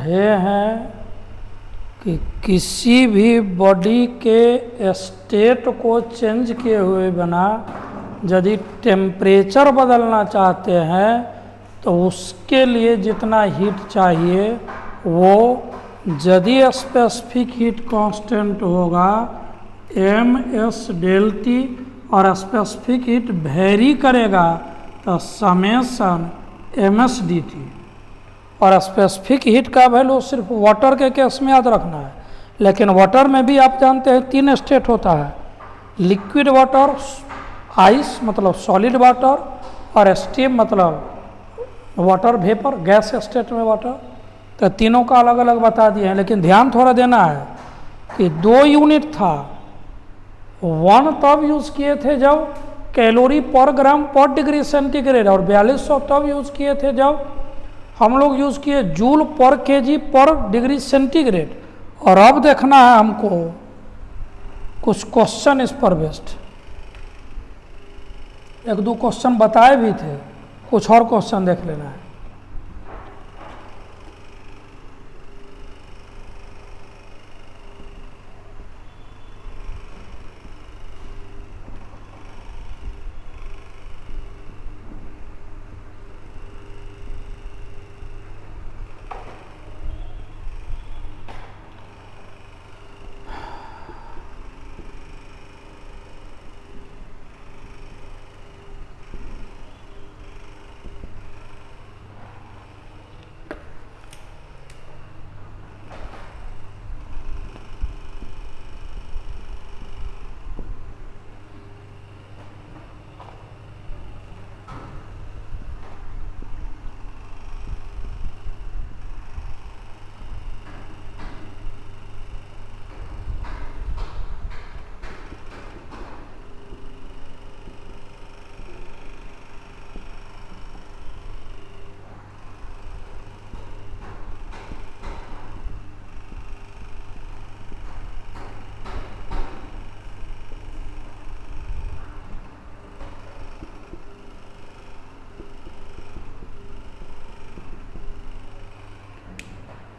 पढ़े हैं कि किसी भी बॉडी के स्टेट को चेंज किए हुए बिना यदि टेम्परेचर बदलना चाहते हैं तो उसके लिए जितना हीट चाहिए वो यदि स्पेसिफिक हीट कांस्टेंट होगा ms डेल टी और स्पेसिफिक हीट वेरी करेगा तो समेशन ms डी टी। और स्पेसिफिक हीट का वैल्यू सिर्फ वाटर के केस में याद रखना है, लेकिन वाटर में भी आप जानते हैं 3 स्टेट होता है, लिक्विड वाटर, आइस मतलब सॉलिड वाटर, और स्टीम मतलब वाटर वेपर, गैस स्टेट में वाटर। तो तीनों का अलग अलग बता दिए हैं, लेकिन ध्यान थोड़ा देना है कि 2 यूनिट था। 1 तब यूज़ किए थे जब कैलोरी पर ग्राम पर डिग्री सेंटीग्रेड, और 4200 तब यूज़ किए थे जब हम लोग यूज़ किए जूल पर केजी पर डिग्री सेंटीग्रेड। और अब देखना है हमको कुछ क्वेश्चन इस पर बेस्ड, 1-2 क्वेश्चन बताए भी थे, कुछ और क्वेश्चन देख लेना है।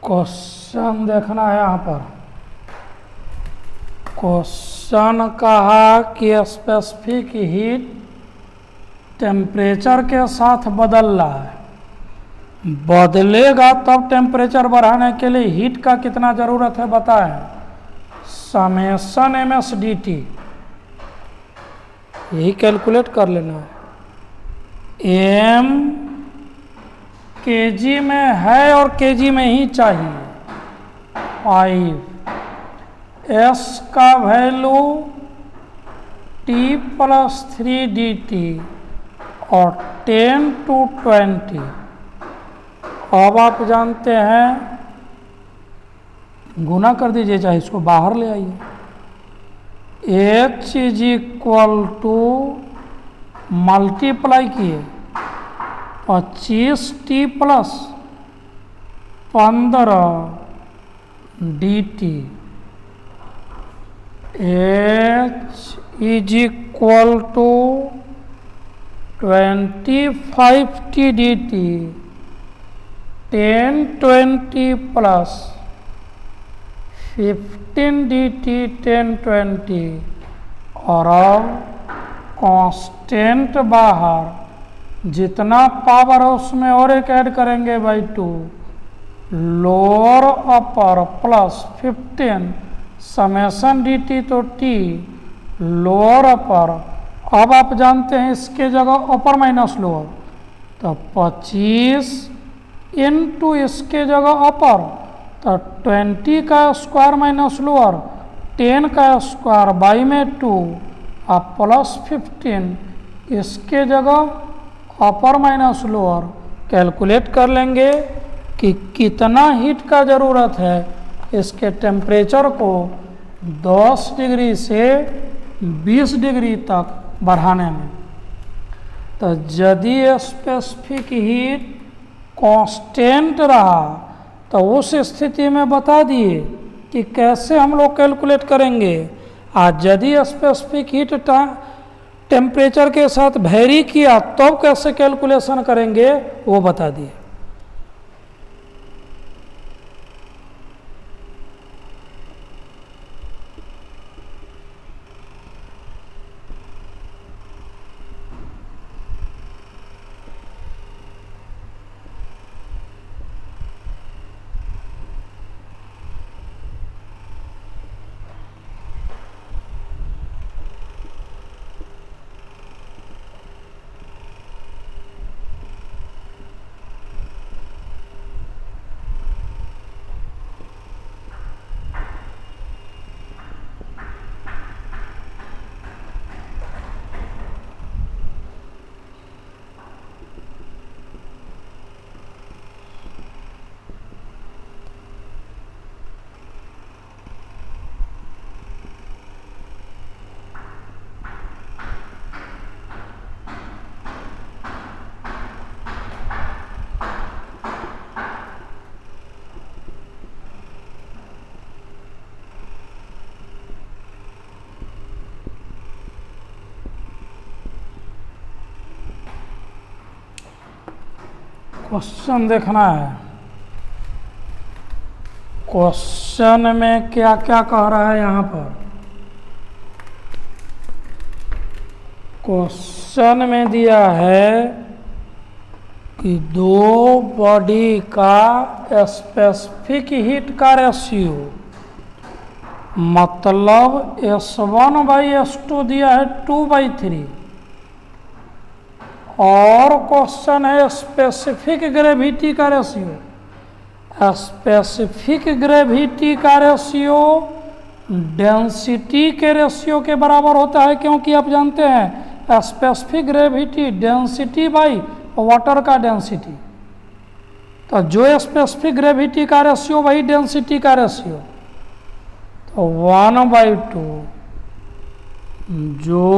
क्वेश्चन देखना है यहाँ पर। क्वेश्चन कहा कि स्पेसिफिक हीट टेम्परेचर के साथ बदल रहा है, बदलेगा तब टेम्परेचर बढ़ाने के लिए हीट का कितना ज़रूरत है बताएं। समेशन ms dt यही कैलकुलेट कर लेना है। m केजी में है और केजी में ही चाहिए 5। s का वैल्यू t+3 dt और 10 to 20। अब आप जानते हैं, गुना कर दीजिए, चाहे इसको बाहर ले आइए। h = मल्टीप्लाई किए 25t + 15 dt, h = 25t dt, 10 20 + 15 dt 10 20। और अब कांस्टेंट बाहर, जितना पावर है उसमें और एक ऐड करेंगे by 2, lower upper plus 15 summation D T तो टी लोअर अपर। अब आप जानते हैं इसके जगह अपर माइनस लोअर, तो 25 इंटू इसके जगह अपर, तो 20 का स्क्वायर माइनस लोअर 10 का स्क्वायर बाई में 2 और प्लस 15 इसके जगह अपर माइनस लोअर। कैलकुलेट कर लेंगे कि कितना हीट का ज़रूरत है इसके टेम्परेचर को 10 डिग्री से 20 डिग्री तक बढ़ाने में। तो यदि स्पेसिफिक हीट कांस्टेंट रहा तो उस स्थिति में बता दिए कि कैसे हम लोग कैलकुलेट करेंगे। आज यदि स्पेसिफिक हीट टेम्परेचर के साथ वेरी किया तो कैसे कैलकुलेशन करेंगे वो बता दिए। क्वेश्चन देखना है। क्वेश्चन में क्या क्या कह रहा है यहाँ पर। क्वेश्चन में दिया है कि दो बॉडी का स्पेसिफिक हीट का रेशियो, मतलब S1/S2 दिया है 2/3, और क्वेश्चन है स्पेसिफिक ग्रेविटी का रेशियो। स्पेसिफिक ग्रेविटी का रेशियो डेंसिटी के रेशियो के बराबर होता है, क्योंकि आप जानते हैं specific gravity density by water का डेंसिटी। तो जो स्पेसिफिक ग्रेविटी का रेशियो वही डेंसिटी का रेशियो, तो 1/2 जो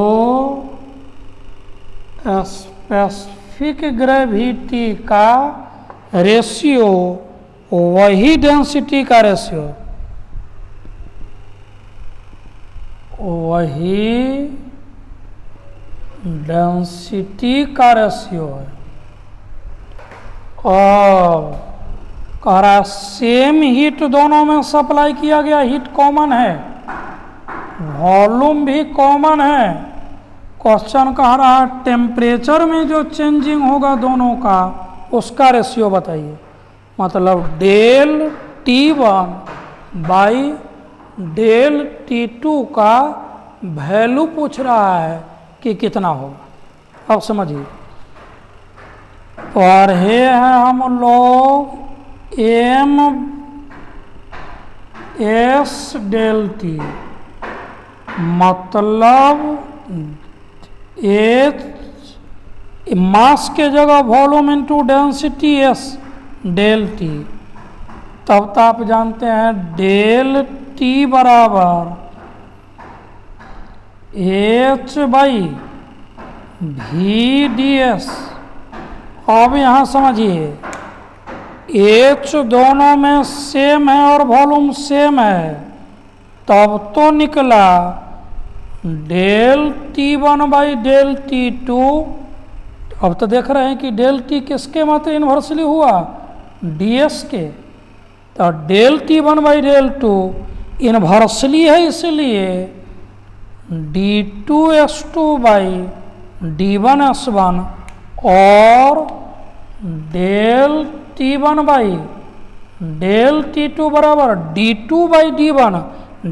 स्पेसिफिक ग्रेविटी का रेशियो वही डेंसिटी का रेशियो, वही डेंसिटी का रेशियो है। और कह रहा है सेम हीट दोनों में सप्लाई किया गया, हीट कॉमन है, वॉल्यूम भी कॉमन है। क्वेश्चन कह रहा है टेम्परेचर में जो चेंजिंग होगा दोनों का, उसका रेशियो बताइए। मतलब del T1 by del T2 का वैल्यू पूछ रहा है कि कितना होगा। अब समझिए, पढ़े हैं हम लोग MS डेल T, मतलब मास के जगह वॉल्यूम इंटू डेंसिटी S डेल T। तब तो आप जानते हैं डेल T बराबर H/VdS। अब यहाँ समझिए, H दोनों में सेम है और वॉल्यूम सेम है, तब तो निकला del T1 by del T2। अब तो देख रहे हैं कि डेल T किसके मात्र इन्वर्सली हुआ, DS के। तो del T1 by del 2 inversely है, इसलिए D2S2 बाई D1S1 और del T1 by del T2 बराबर D2 by D1।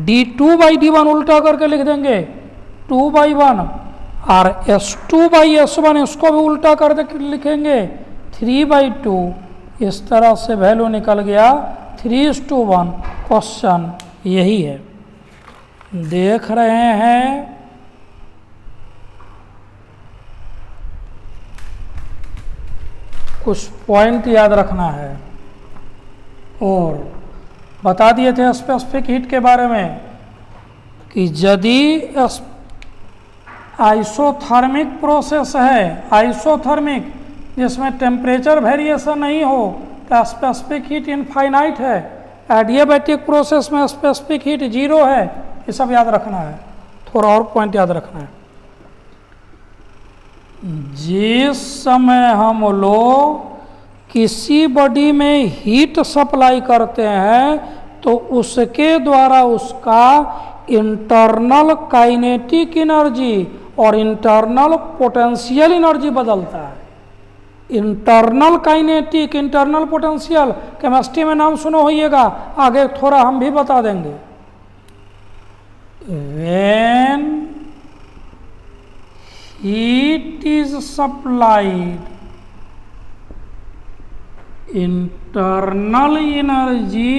D2 by D1 उल्टा करके लिख देंगे 2/1, और S2/S1 इसको भी उल्टा कर लिखेंगे 3/2। इस तरह से वैल्यू निकल गया 3:1। क्वेश्चन यही है, देख रहे हैं। कुछ पॉइंट याद रखना है, और बता दिए थे स्पेसिफिक हीट के बारे में कि यदि आइसोथर्मिक प्रोसेस है, आइसोथर्मिक जिसमें टेम्परेचर वेरिएशन नहीं हो, तो स्पेसिफिक हीट इनफाइनाइट है। एडियाबैटिक प्रोसेस में स्पेसिफिक हीट 0 है। ये सब याद रखना है। थोड़ा और पॉइंट याद रखना है, जिस समय हम लोग किसी बॉडी में हीट सप्लाई करते हैं तो उसके द्वारा उसका इंटरनल काइनेटिक एनर्जी और इंटरनल पोटेंशियल एनर्जी बदलता है। Internal kinetic, internal potential chemistry में नाम सुनो होइएगा, आगे थोड़ा हम भी बता देंगे। When heat is supplied, internal energy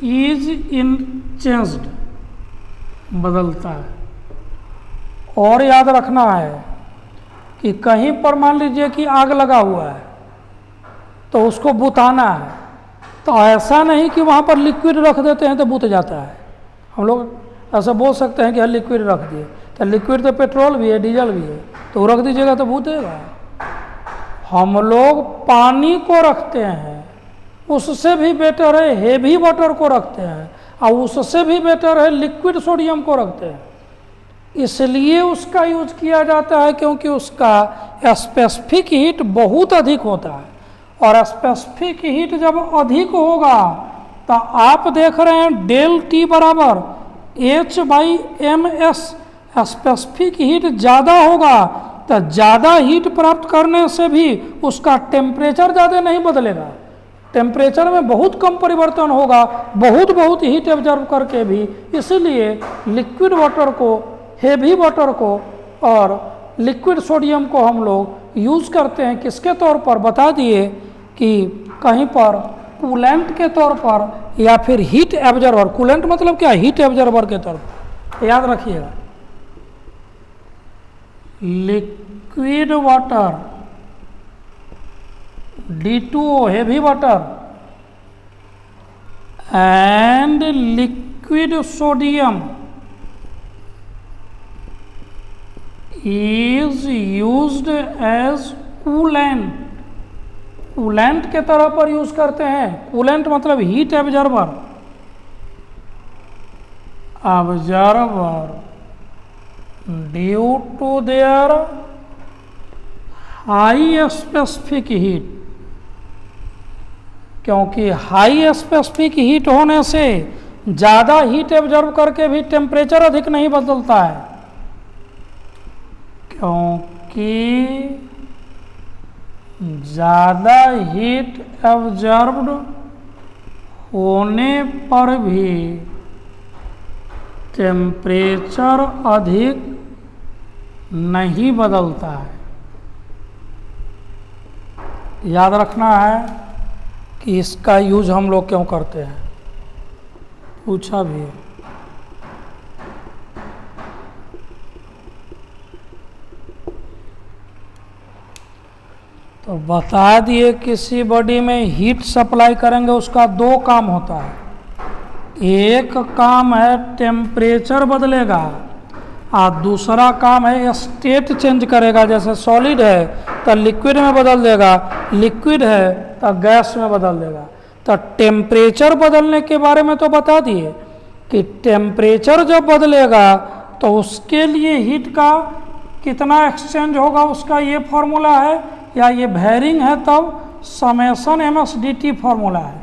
is changed, बदलता है। और याद रखना है कि कहीं पर मान लीजिए कि आग लगा हुआ है तो उसको बुताना है, तो ऐसा नहीं कि वहाँ पर लिक्विड रख देते हैं तो बुत जाता है। हम लोग ऐसा बोल सकते हैं कि लिक्विड रख दिए, तो लिक्विड तो पेट्रोल भी है, डीजल भी है, तो रख दीजिएगा तो बुतेगा। हम लोग पानी को रखते हैं, उससे भी बेटर है हेवी वाटर को रखते हैं, और उससे भी बेटर है लिक्विड सोडियम को रखते हैं। इसलिए उसका यूज किया जाता है क्योंकि उसका स्पेसिफिक हीट बहुत अधिक होता है, और स्पेसिफिक हीट जब अधिक होगा तो आप देख रहे हैं डेल टी बराबर H/ms, स्पेसिफिक हीट ज़्यादा होगा तो ज़्यादा हीट प्राप्त करने से भी उसका टेम्परेचर ज़्यादा नहीं बदलेगा, टेम्परेचर में बहुत कम परिवर्तन होगा, बहुत हीट एब्जॉर्ब करके भी। इसलिए लिक्विड वाटर को, हेवी वाटर को और लिक्विड सोडियम को हम लोग यूज़ करते हैं किसके तौर पर, बता दिए कि कहीं पर कूलेंट के तौर पर या फिर हीट एब्जॉर्बर। कूलेंट मतलब क्या, हीट एब्जॉर्बर के तौर पर, याद रखिएगा। Liquid water D2O heavy water and liquid sodium is used as coolant, coolant के तरह पर यूज करते हैं। कूलेंट मतलब heat absorber, due to their high specific heat, क्योंकि हाई स्पेसिफिक हीट होने से ज़्यादा हीट एब्जॉर्ब करके भी टेम्परेचर अधिक नहीं बदलता है, क्योंकि ज़्यादा हीट एब्जॉर्ब्ड होने पर भी टेम्परेचर अधिक नहीं बदलता है। याद रखना है कि इसका यूज हम लोग क्यों करते हैं, पूछा भी है। तो बता दिए किसी बॉडी में हीट सप्लाई करेंगे उसका दो काम होता है, एक काम है टेम्परेचर बदलेगा और दूसरा काम है स्टेट चेंज करेगा। जैसे सॉलिड है तो लिक्विड में बदल देगा, लिक्विड है तो गैस में बदल देगा। तो टेम्परेचर बदलने के बारे में तो बता दिए कि टेम्परेचर जब बदलेगा तो उसके लिए हीट का कितना एक्सचेंज होगा, उसका ये फॉर्मूला है, या ये वेरिंग है तब समेशन MSDT फॉर्मूला है।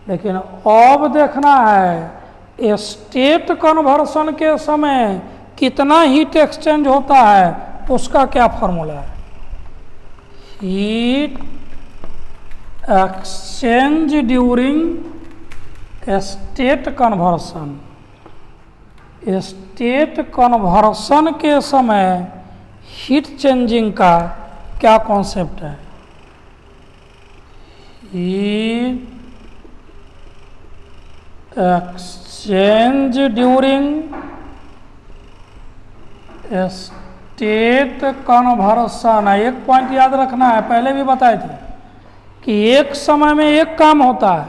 लेकिन अब देखना है स्टेट कन्वर्सन के समय कितना हीट एक्सचेंज होता है, उसका क्या फॉर्मूला है। Heat exchange during state conversion, state conversion के समय हीट चेंजिंग का क्या कॉन्सेप्ट है। Heat exchange during state conversion. एक पॉइंट याद रखना है, पहले भी बताए थे कि एक समय में एक काम होता है।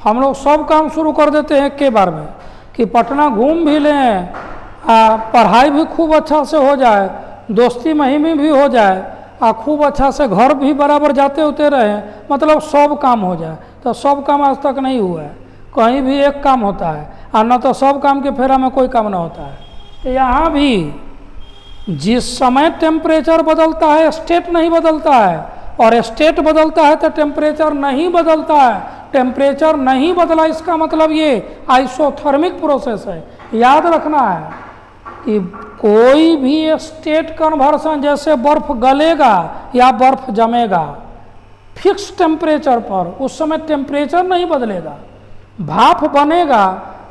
हम लोग सब काम शुरू कर देते हैं एक के बार में, कि पटना घूम भी लें, पढ़ाई भी खूब अच्छा से हो जाए, दोस्ती महिमी भी हो जाए, खूब अच्छा से घर भी बराबर जाते होते रहे, मतलब सब काम हो जाए। तो सब काम आज तक नहीं हुआ है, कहीं भी एक काम होता है, और न तो सब काम के फेरा में कोई काम ना होता है। यहाँ भी जिस समय टेम्परेचर बदलता है स्टेट नहीं बदलता है, और स्टेट बदलता है तो टेम्परेचर नहीं बदलता है। टेम्परेचर नहीं बदला इसका मतलब ये आइसोथर्मिक प्रोसेस है। याद रखना है कि कोई भी स्टेट कन्वर्सन, जैसे बर्फ गलेगा या बर्फ जमेगा फिक्स टेम्परेचर पर, उस समय टेम्परेचर नहीं बदलेगा। भाप बनेगा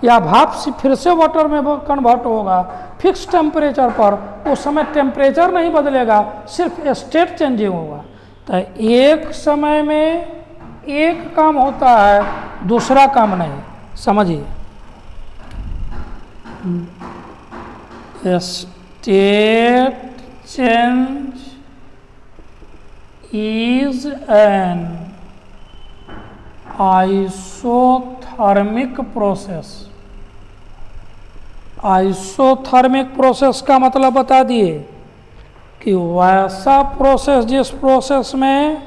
या भाप से फिर से वाटर में कन्वर्ट होगा फिक्स टेम्परेचर पर, उस समय टेम्परेचर नहीं बदलेगा, सिर्फ स्टेट चेंजिंग होगा। तो एक समय में एक काम होता है, दूसरा काम नहीं, समझिए। State change is an isothermal process. Isothermal process का मतलब बता दिए कि वैसा प्रोसेस जिस प्रोसेस में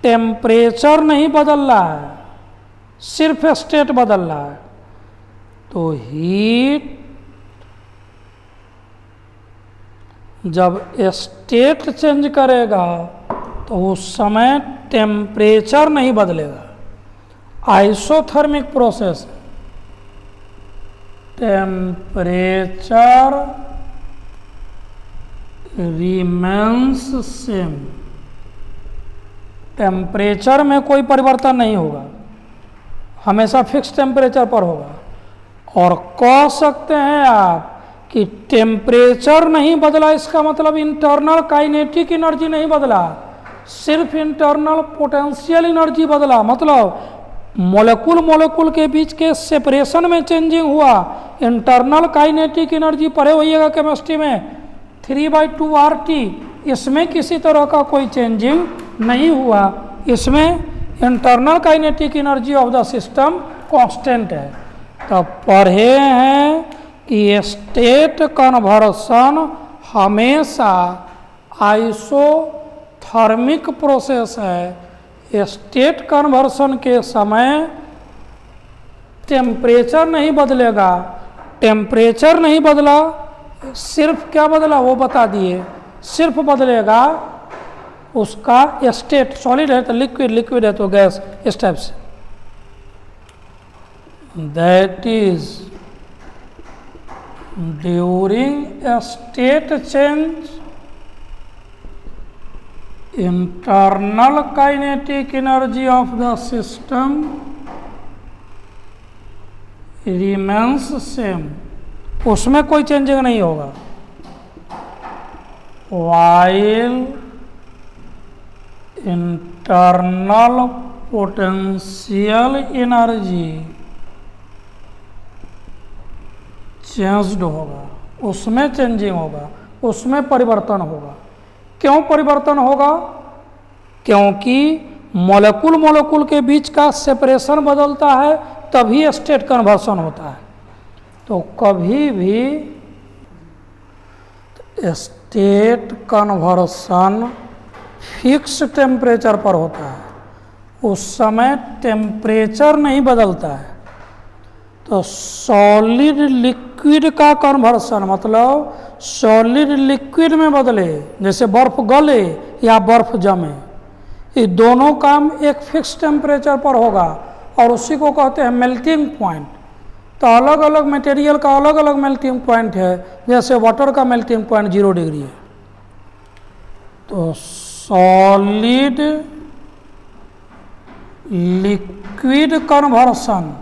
टेम्परेचर नहीं बदल रहा है, सिर्फ स्टेट बदल रहा है। तो हीट जब स्टेट चेंज करेगा तो उस समय टेम्परेचर नहीं बदलेगा, isothermal process, temperature remains same, temperature में कोई परिवर्तन नहीं होगा, हमेशा फिक्स टेम्परेचर पर होगा। और कह सकते हैं आप कि टेम्परेचर नहीं बदला, इसका मतलब इंटरनल काइनेटिक एनर्जी नहीं बदला, सिर्फ इंटरनल पोटेंशियल एनर्जी बदला। मतलब मॉलिक्यूल मॉलिक्यूल के बीच के सेपरेशन में चेंजिंग हुआ। इंटरनल काइनेटिक एनर्जी पढ़े होइएगा केमिस्ट्री में 3/2 RT, इसमें किसी तरह का कोई चेंजिंग नहीं हुआ। इसमें internal kinetic energy of the system constant है। तो पढ़े हैं कि स्टेट कन्वर्सन हमेशा आइसोथर्मिक प्रोसेस है। स्टेट कन्वर्सन के समय टेम्परेचर नहीं बदलेगा, टेम्परेचर नहीं बदला, सिर्फ क्या बदला वो बता दिए, सिर्फ बदलेगा उसका स्टेट, सॉलिड है तो लिक्विड, लिक्विड है तो गैस, इस टाइप से। That is during a state change internal kinetic energy of the system remains same, उसमें कोई चेंजिंग नहीं होगा। While internal potential energy changed होगा, उसमें चेंजिंग होगा, उसमें परिवर्तन होगा। क्यों परिवर्तन होगा? क्योंकि मॉलिक्यूल मॉलिक्यूल के बीच का सेपरेशन बदलता है, तभी स्टेट कन्वर्सन होता है। तो कभी भी स्टेट कन्वर्सन फिक्स टेम्परेचर पर होता है, उस समय टेम्परेचर नहीं बदलता है। तो सॉलिड लिक्विड का कन्वर्सन मतलब सॉलिड लिक्विड में बदले, जैसे बर्फ गले या बर्फ जमे, ये दोनों काम एक फिक्स टेम्परेचर पर होगा और उसी को कहते हैं मेल्टिंग पॉइंट। तो अलग अलग मटेरियल का अलग अलग मेल्टिंग पॉइंट है, जैसे वाटर का मेल्टिंग पॉइंट 0 डिग्री है। तो solid liquid conversion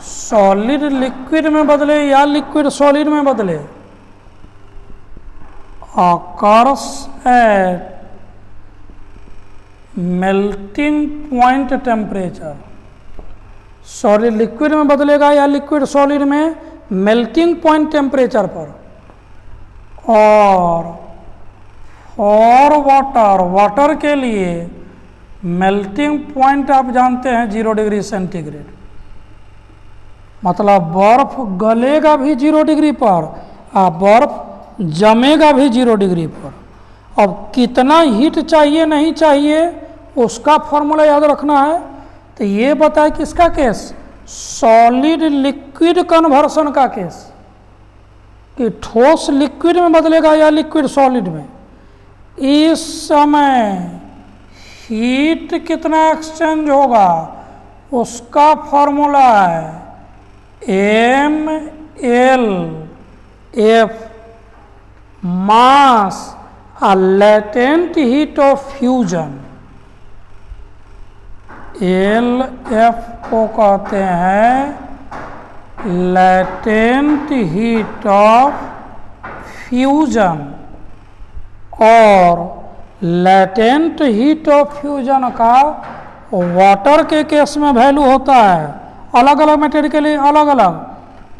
solid liquid में बदले या लिक्विड सॉलिड में बदले, occurs at melting point temperature। Solid liquid में बदलेगा या लिक्विड सॉलिड में मेल्टिंग पॉइंट टेम्परेचर पर। और फॉर वाटर, वाटर के लिए मेल्टिंग पॉइंट आप जानते हैं 0 डिग्री सेंटीग्रेड, मतलब बर्फ गलेगा भी 0 डिग्री पर और बर्फ जमेगा भी 0 डिग्री पर। अब कितना हीट चाहिए नहीं चाहिए उसका फॉर्मूला याद रखना है। तो ये बताए किसका केस, सॉलिड लिक्विड कन्वर्सन का केस, कि ठोस लिक्विड में बदलेगा या लिक्विड सॉलिड में। इस समय हीट कितना एक्सचेंज होगा उसका फॉर्मूला है MLF, मास और latent heat of fusion. LF को कहते हैं लेटेंट हीट ऑफ फ्यूजन, और लेटेंट हीट ऑफ फ्यूजन का वाटर के केस में वैल्यू होता है, अलग अलग मटेरियल के लिए अलग अलग।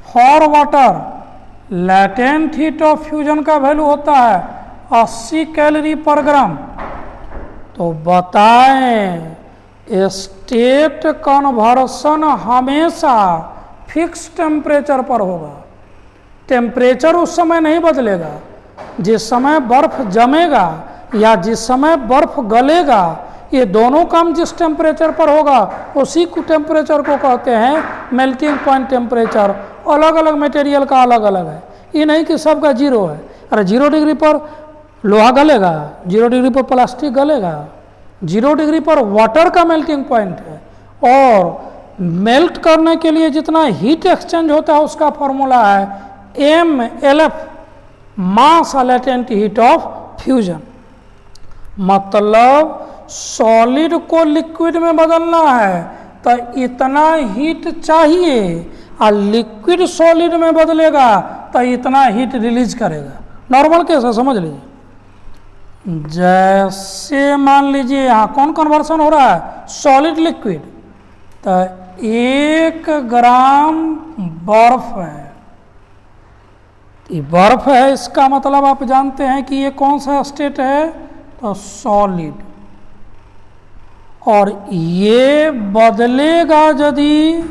For water latent heat of fusion का वैल्यू होता है 80 कैलोरी पर ग्राम। तो बताएं स्टेट कन्वर्सन हमेशा फिक्स टेम्परेचर पर होगा, टेम्परेचर उस समय नहीं बदलेगा। जिस समय बर्फ जमेगा या जिस समय बर्फ गलेगा, ये दोनों काम जिस टेम्परेचर पर होगा उसी को टेम्परेचर को कहते हैं मेल्टिंग पॉइंट टेम्परेचर। अलग अलग मटेरियल का अलग अलग है, ये नहीं कि सबका 0 है। अरे 0 डिग्री पर लोहा गलेगा, 0 डिग्री पर प्लास्टिक गलेगा, 0 डिग्री पर वाटर का मेल्टिंग पॉइंट है, और मेल्ट करने के लिए जितना हीट एक्सचेंज होता है उसका फॉर्मूला है MLF, mass latent heat of fusion. मतलब सॉलिड को लिक्विड में बदलना है तो इतना हीट चाहिए, और लिक्विड सॉलिड में बदलेगा तो इतना हीट रिलीज करेगा। नॉर्मल केस है, समझ लीजिए। जैसे मान लीजिए यहाँ कौन कन्वर्सन हो रहा है, सॉलिड लिक्विड, तो 1 ग्राम बर्फ है, ये बर्फ है, इसका मतलब आप जानते हैं कि ये कौन सा स्टेट है, तो सॉलिड। और ये बदलेगा यदि,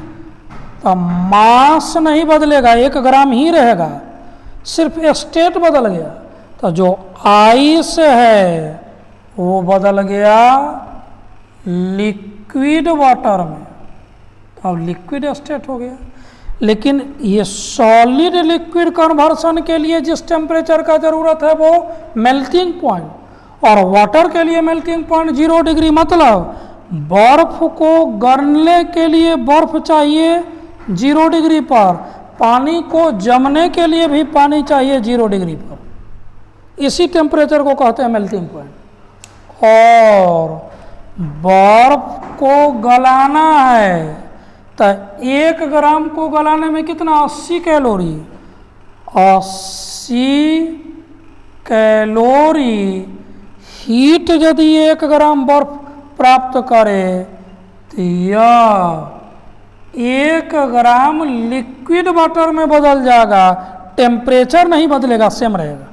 तो मास नहीं बदलेगा, 1 ग्राम ही रहेगा, सिर्फ स्टेट बदल गया। तो जो आइस है वो बदल गया लिक्विड वाटर में, अब लिक्विड स्टेट हो गया। लेकिन ये सॉलिड लिक्विड कन्वर्सन के लिए जिस टेम्परेचर का ज़रूरत है वो मेल्टिंग पॉइंट, और वाटर के लिए मेल्टिंग पॉइंट 0 डिग्री। मतलब बर्फ को गलने के लिए बर्फ चाहिए 0 डिग्री पर, पानी को जमने के लिए भी पानी चाहिए 0 डिग्री पर। इसी टेम्परेचर को कहते हैं मेल्टिंग पॉइंट। और बर्फ को गलाना है तो 1 ग्राम को गलाने में कितना, 80 कैलोरी, 80 कैलोरी हीट यदि 1 ग्राम बर्फ प्राप्त करे तो यह 1 ग्राम लिक्विड वाटर में बदल जाएगा, टेम्परेचर नहीं बदलेगा, सेम रहेगा।